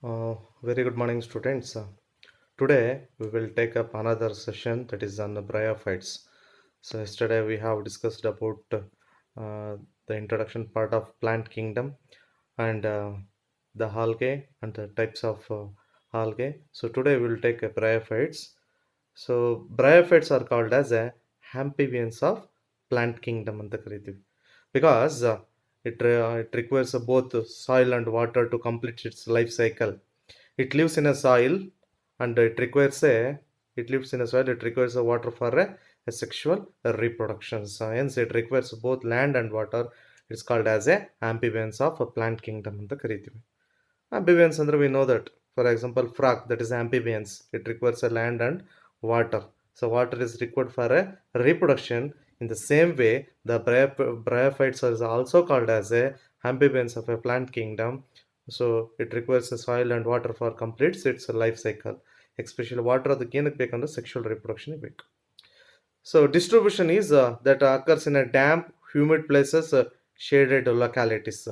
Very good morning, students. Today we will take up another session that is on the Bryophytes. So yesterday we have discussed about the introduction part of plant kingdom and the algae and the types of algae. So today we will take up Bryophytes. So Bryophytes are called as a amphibians of plant kingdom ಅಂತ ಕರಿತೀವಿ because it requires both soil and water to complete its life cycle. It lives in a soil and it lives in a soil. It requires a water for a sexual reproduction. So hence it requires both land and water. It's called as a amphibians of a plant kingdom ಅಂತ ಕರಿತೀವಿ. Amphibians ಅಂದ್ರೆ we know that. For example, frog, that is amphibians. It requires a land and water. So water is required for a reproduction. In the same way, the bryophytes are also called as a amphibians of a plant kingdom. So it requires a soil and water for completes its life cycle. Especially water ಅದಕ್ಕೆ ಏನಕ್ಕೆ ಬೇಕಂದ್ರೆ sexual reproduction ಬೇಕು. So distribution is that occurs in a damp, humid places, shaded localities.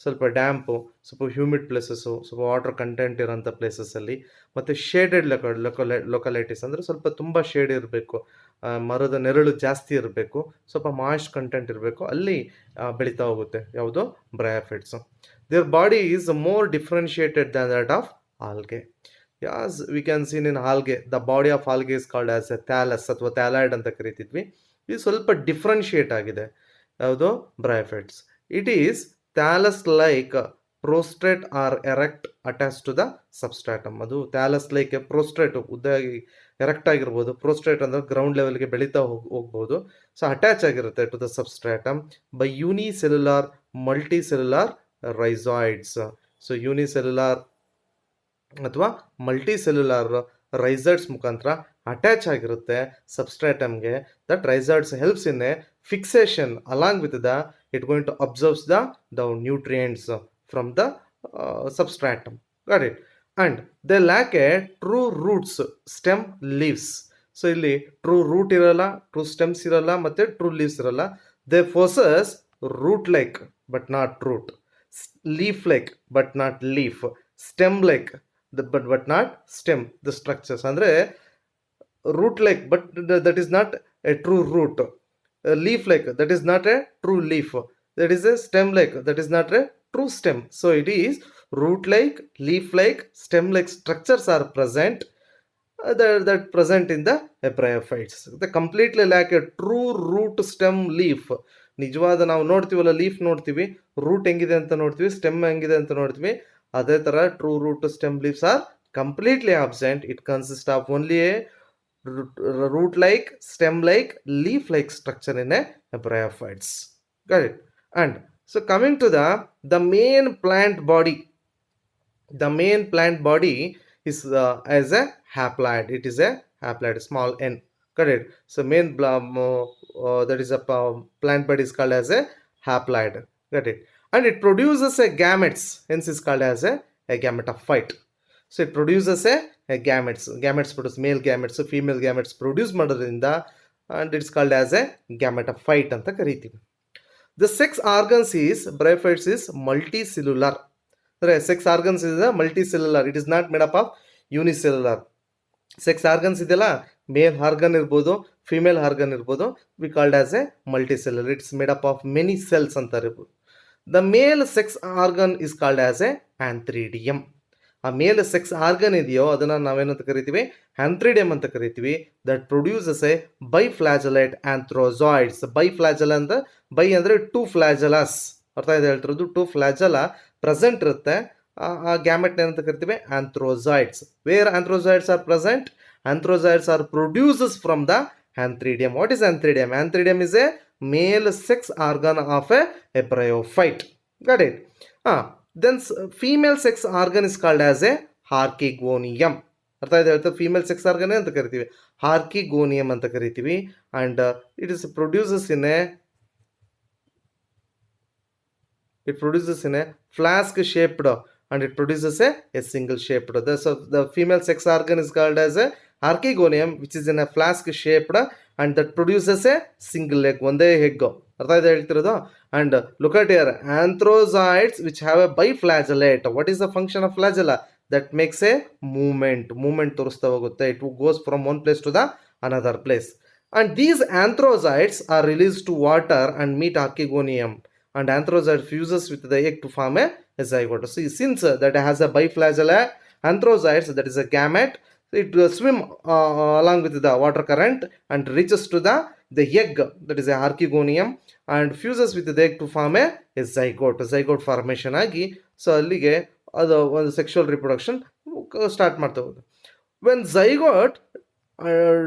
ಸ್ವಲ್ಪ ಡ್ಯಾಂಪು, ಸ್ವಲ್ಪ humid places, ಸ್ವಲ್ಪ water content ಇರೋಂಥ ಪ್ಲೇಸಸ್ಸಲ್ಲಿ, ಮತ್ತು shaded ಲೊಕಾಲಿಟೀಸ್ ಅಂದರೆ ಸ್ವಲ್ಪ ತುಂಬ ಶೇಡ್ ಇರಬೇಕು, ಮರದ ನೆರಳು ಜಾಸ್ತಿ ಇರಬೇಕು, ಸ್ವಲ್ಪ ಮಾಯ್ಸ್ಟ್ ಕಂಟೆಂಟ್ ಇರಬೇಕು, ಅಲ್ಲಿ ಬೆಳೀತಾ ಹೋಗುತ್ತೆ ಯಾವುದು bryophytes. Their body is more differentiated than that of algae. As we can seen in algae, the body of algae is called as a thallus ಅಥವಾ ಥ್ಯಾಲಾಯ್ಡ್ ಅಂತ ಕರಿತಿದ್ವಿ. ಇದು ಸ್ವಲ್ಪ ಡಿಫ್ರೆನ್ಷಿಯೇಟ್ ಆಗಿದೆ ಯಾವುದು bryophytes. It is thallus like prostrate or erect attach to the substratum. ಅದು thallus like prostrate ಉದ್ದಾಗಿ erect ಆಗಿರ್ಬೋದು, ಪ್ರೋಸ್ಟ್ರೇಟ್ ಅಂದರೆ ಗ್ರೌಂಡ್ ಲೆವೆಲ್ಗೆ ಬೆಳೀತಾ ಹೋಗ್ಬೋದು. ಸೊ ಅಟ್ಯಾಚ್ ಆಗಿರುತ್ತೆ to the substratum by unicellular multicellular rhizoids. So unicellular ಅಥವಾ ಮಲ್ಟಿಸೆಲ್ಯುಲಾರ್ ರೈಸಾಯ್ಡ್ಸ್ ಮುಖಾಂತರ ಅಟ್ಯಾಚ್ ಆಗಿರುತ್ತೆ ಸಬ್ಸ್ಟ್ರಾಟಮ್ಗೆ. That rhizoids helps in a fixation along with it going to absorb the nutrients from the substratum. Got it? And they lack a true roots, stem, leaves. So ಇಲ್ಲಿ true root ಇರಲ್ಲ, true stems ಇರಲ್ಲ, ಮತ್ತೆ true leaves ಇರಲ್ಲ. They possess root like but not root, leaf like but not leaf, stem like but not stem. The structures ಅಂದ್ರೆ root like but that is not a true root, leaf like that is not a true leaf, that is a stem like that is not a true stem. So it is root like, leaf like, stem like structures are present that present in the bryophytes. They completely lack a true root, stem, leaf. ನಿಜವಾದ ನಾವು ನೋಡ್ತೀವಲ್ಲ, leaf ನೋಡ್ತೀವಿ, root ಹೆಂಗಿದೆ ಅಂತ ನೋಡ್ತೀವಿ, stem ಹೆಂಗಿದೆ ಅಂತ ನೋಡ್ತೀವಿ. ಅದೇ ಥರ true root, stem, leaves are completely absent. It consist of only a root like, stem like, leaf like structure in a bryophytes. Got it? And so coming to the main plant body, the main plant body is as a haploid. It is a haploid, small n. Got it? So main that is a plant body is called as a haploid. Got it? And it produces a gametes, hence is called as a gametophyte. So it produces a gametes. Gametes produce male gametes, female gametes produce ಮಾಡೋದ್ರಿಂದ and it's called as a gametophyte ಅಂತ ಕರಿತೀವಿ. The sex organs is bryophytes is multicellular. ಅಂದ್ರೆ sex organs is multicellular. It is not made up of unicellular. sex organs ಇದೆಲ್ಲ ಮೇಲ್ organ ಇರ್ಬೋದು, female organ ಇರ್ಬೋದು, we called as a multicellular. It's made up of many cells ಅಂತ ಇರ್ಬೋದು. The male sex organ is called as a antheridium. ಆ ಮೇಲ್ sex organ ಇದೆಯೋ ಅದನ್ನು ನಾವೇನಂತ ಕರಿತೀವಿ, ಆಂಥ್ರಿಡಿಯಮ್ ಅಂತ ಕರಿತೀವಿ. That produces a biflagellate antherozoids. Biflagella ಅಂದ್ರೆ ಬೈ ಅಂದರೆ ಟೂ ಫ್ಲಾಜೆಲಾಸ್, ಅರ್ಥ ಇದೆ ಹೇಳ್ತಿರೋದು. ಟೂ ಫ್ಲಾಜೆಲ ಪ್ರೆಸೆಂಟ್ ಇರುತ್ತೆ. ಆ ಗ್ಯಾಮೆಟ್ ಏನಂತ ಕರಿತೀವಿ, antherozoids. Where antherozoids are present, antherozoids are produces from the antheridium. What is antheridium? Antheridium is a male sex organ of a bryophyte. Got it? Then female sex organ is called as a archegonium. ಅರ್ಥ ಇದೆ ಹೇಳ್ತಾ, female sex organ ಅಂತ ಕರಿತೀವಿ, ಆರ್ಕಿಗೋನಿಯಮ್ ಅಂತ ಕರಿತೀವಿ. And it produces in a flask shaped and it produces a single shaped. So the female sex organ is called as a archegonium, which is in a flask shaped and that produces a single egg, ಒಂದೇ egg. ಅರ್ಥ ಇದೆ ಹೇಳ್ತಿರೋದು. And look at here, anthrozoids which have a biflagellate. What is the function of flagella? That makes a movement ತೋರಿಸ್ತಾ ಹೋಗುತ್ತೆ. It goes from one place to the another place. And these anthrozoids are released to water and meet archegonium, and anthrozoid fuses with the egg to form a zygote. See, since that has a biflagella anthrozoids, that is a gamete, it swim along with the water current and reaches to the egg, that is a archegonium, and fuses with the egg to form a zygote formation ಆಗಿ so ಅಲ್ಲಿಗೆ ಅದು ಒಂದು sexual reproduction start ಮಾಡ್ತಾ ಹೋಗುತ್ತೆ. When zygote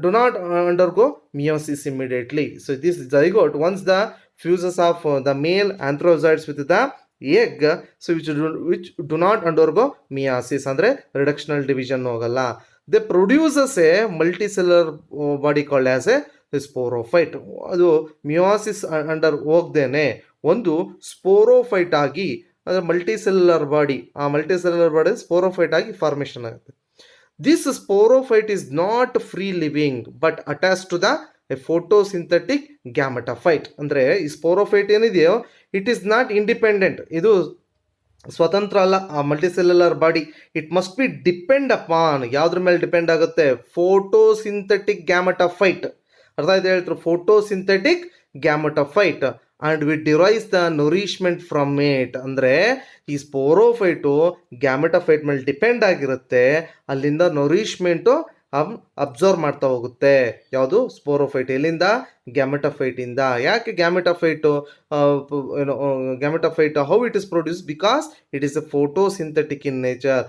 do not undergo meiosis immediately. So this zygote, once the fuses of the male anthrozoids with the egg, so which do not undergo meiosis, andre reductional division ಹೋಗಲ್ಲ, they produces a multicellular body called as a sporophyte. ಅದು meiosis under ಹೋಗ್ದೇನೆ ಒಂದು sporophyte ಆಗಿ ಅಂದರೆ multicellular body, ಆ multicellular body sporophyte ಆಗಿ formation ಆಗುತ್ತೆ. This sporophyte is not free living but attached to the photosynthetic gametophyte. ಅಂದರೆ ಈ ಸ್ಪೋರೋಫೈಟ್ ಏನಿದೆಯೋ ಇಟ್ ಈಸ್ ನಾಟ್ ಇಂಡಿಪೆಂಡೆಂಟ್, ಇದು ಸ್ವತಂತ್ರ ಅಲ್ಲ. ಆ multicellular body it must be depend upon, ಯಾವುದ್ರ ಮೇಲೆ ಡಿಪೆಂಡ್ ಆಗುತ್ತೆ? Photosynthetic gametophyte. ಅರ್ಥ ಆಯ್ತು ಹೇಳ್ತಾರೆ, photosynthetic gametophyte and we derives the nourishment from it. ಅಂದರೆ ಈ ಸ್ಪೋರೋಫೈಟು ಗ್ಯಾಮೆಟೋಫೈಟ್ ಮೇಲೆ ಡಿಪೆಂಡ್ ಆಗಿರುತ್ತೆ, ಅಲ್ಲಿಂದ ನರಿಶ್ಮೆಂಟು ಅಬ್ಸರ್ವ್ ಮಾಡ್ತಾ ಹೋಗುತ್ತೆ. ಯಾವುದು? ಸ್ಪೋರೋಫೈಟ್. ಎಲ್ಲಿಂದ? ಗ್ಯಾಮೆಟೋಫೈಟಿಂದ. ಯಾಕೆ gametophyte? Gametophyte how it is produce? Because it is a photosynthetic in nature.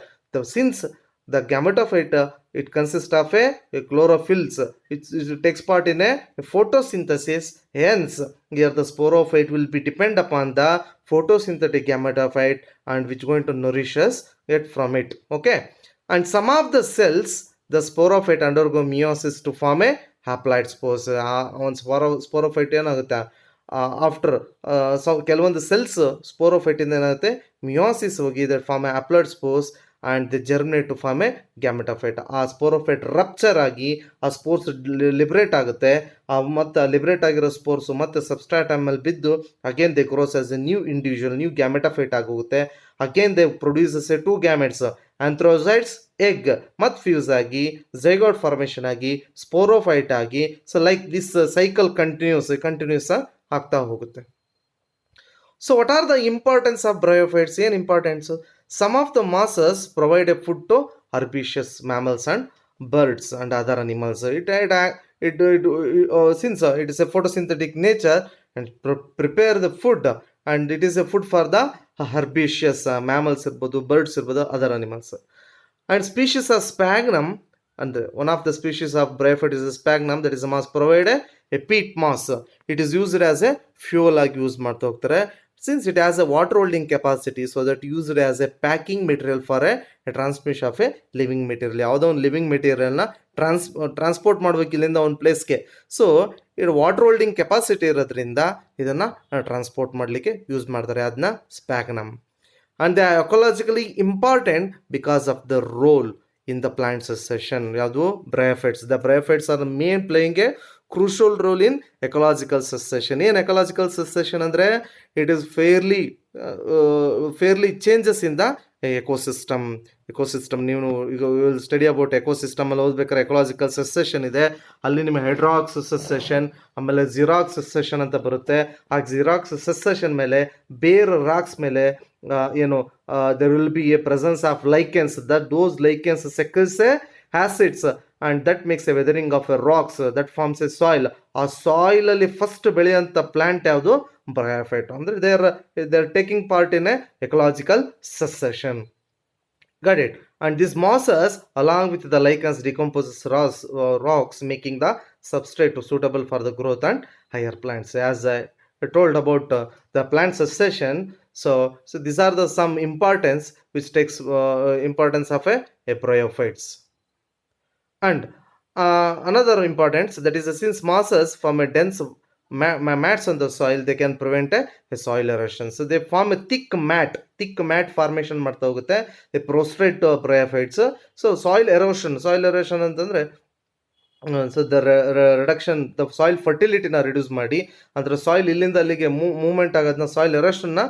Since the gametophyte it consists of a chlorophylls, it takes part in a photosynthesis. Hence here the sporophyte will be depend upon the photosynthetic gametophyte and which going to nourish us it from it. Okay, and some of the cells the sporophyte undergo meiosis to form a haploid spores. On sporophyte ಏನಾಗುತ್ತೆ after ಕೆಲವೊಂದು cells sporophyte ಇಂದ ಏನಾಗುತ್ತೆ meiosis ಹೋಗಿ that form a haploid spores and they germinate to form a gametophyte. ಆ sporophyte rupture ಆಗಿ ಆ spores liberate ಆಗುತ್ತೆ. ಮತ್ತು ಲಿಬ್ರೇಟ್ ಆಗಿರೋ ಸ್ಪೋರ್ಸ್ ಮತ್ತು ಸಬ್ಸ್ಟ್ರಾಟ್ ಮೇಲೆ ಬಿದ್ದು again they grows as a new individual, new gametophyte ಆಗೋಗುತ್ತೆ. Again they produces a 2 gametes, antherozoids egg ಮತ್ತು ಫ್ಯೂಸ್ ಆಗಿ ಝೈಗೋಟ್ ಫಾರ್ಮೇಷನ್ ಆಗಿ ಸ್ಪೋರೋಫೈಟ್ ಆಗಿ. So like this cycle continues ಆಗ್ತಾ ಹೋಗುತ್ತೆ. So what are the importance of bryophytes? ಏನು importance? Some of the mosses provide a food to herbivorous mammals and birds and other animals. Since it is a photosynthetic nature and prepare the food, and it is a food for the herbivorous mammals irbodu, birds irbodu, other animals. And species of sphagnum, and one of the species of bryophyte is a sphagnum, that is a moss provide a peat moss. It is used as a fuel ಆಗಿ use ಮಾಡ್ತಾ ಹೋಗ್ತಾರೆ. Since it has a water holding capacity, so that used as a packing material for a transmission of a living material. ಯಾವುದೋ ಒಂದು living ಮೆಟೀರಿಯಲ್ನ transport ಮಾಡಬೇಕು ಇಲ್ಲಿಂದ ಒಂದು ಪ್ಲೇಸ್ಗೆ. So ಇದು ವಾಟರ್ ಹೋಲ್ಡಿಂಗ್ ಕೆಪಾಸಿಟಿ ಇರೋದ್ರಿಂದ ಇದನ್ನು ಟ್ರಾನ್ಸ್ಪೋರ್ಟ್ ಮಾಡಲಿಕ್ಕೆ ಯೂಸ್ ಮಾಡ್ತಾರೆ, ಅದನ್ನ sphagnum. And they are ecologically important because of the role in the plant succession. ಯಾವುದು? Bryophytes. The bryophytes are the main playing a crucial role in ecological succession. ಏನು ecological succession ಅಂದರೆ it is fairly changes in the ecosystem. ನೀವು ಈಗ study about ecosystem ಅಲ್ಲಿ ಓದ್ಬೇಕಾದ್ರೆ ecological ಸೆಸೆಷನ್ ಇದೆ, ಅಲ್ಲಿ ನಿಮಗೆ ಹೈಡ್ರಾಕ್ಸ್ ಸೆಸೆಷನ್, ಆಮೇಲೆ ಜಿರಾಕ್ಸ್ ಸೆಸೆಷನ್ ಅಂತ ಬರುತ್ತೆ. ಆ ಜಿರಾಕ್ಸ್ ಸೆಸೆಷನ್ ಮೇಲೆ ಬೇರೆ ರಾಕ್ಸ್ ಮೇಲೆ ಏನು there will be a presence of lichens, that those lichens secretes acids and that makes a weathering of a rocks that forms a soil. ಆ ಸಾಯಿಲ್ ಅಲ್ಲಿ ಫಸ್ಟ್ ಬೆಳೆಯುವಂಥ ಪ್ಲಾಂಟ್ ಯಾವುದು? ಬ್ರಯೋಫೈಟ್. ಅಂದರೆ they are taking part in a ecological succession. Got it? And these mosses along with the lichens decomposes rocks making the substrate suitable for the growth and higher plants. As I told about the plant succession, so these are the some importance which takes importance of a bryophytes. And another importance, that is since mosses form a dense mats on the soil, they can prevent a soil erosion. So they form a thick mat formation ಮಾಡ್ತಾ ಹೋಗುತ್ತೆ the prostrate bryophytes. So soil erosion ಅಂತಂದ್ರೆ so the reduction the soil ಫರ್ಟಿಲಿಟಿನ reduce ಮಾಡಿ, ಅಂದರೆ soil ಇಲ್ಲಿಂದ ಅಲ್ಲಿಗೆ movement ಆಗೋದನ್ನ soil ಎರೋಷನ್ನ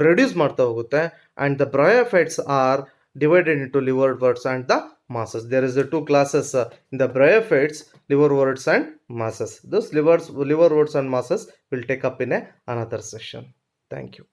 reduce ಮಾಡ್ತಾ ಹೋಗುತ್ತೆ. And the bryophytes are divided into liverworts and the masses. There is the two classes in the bryophytes, liverworts and masses. Those liverworts and masses will take up in another session. Thank you.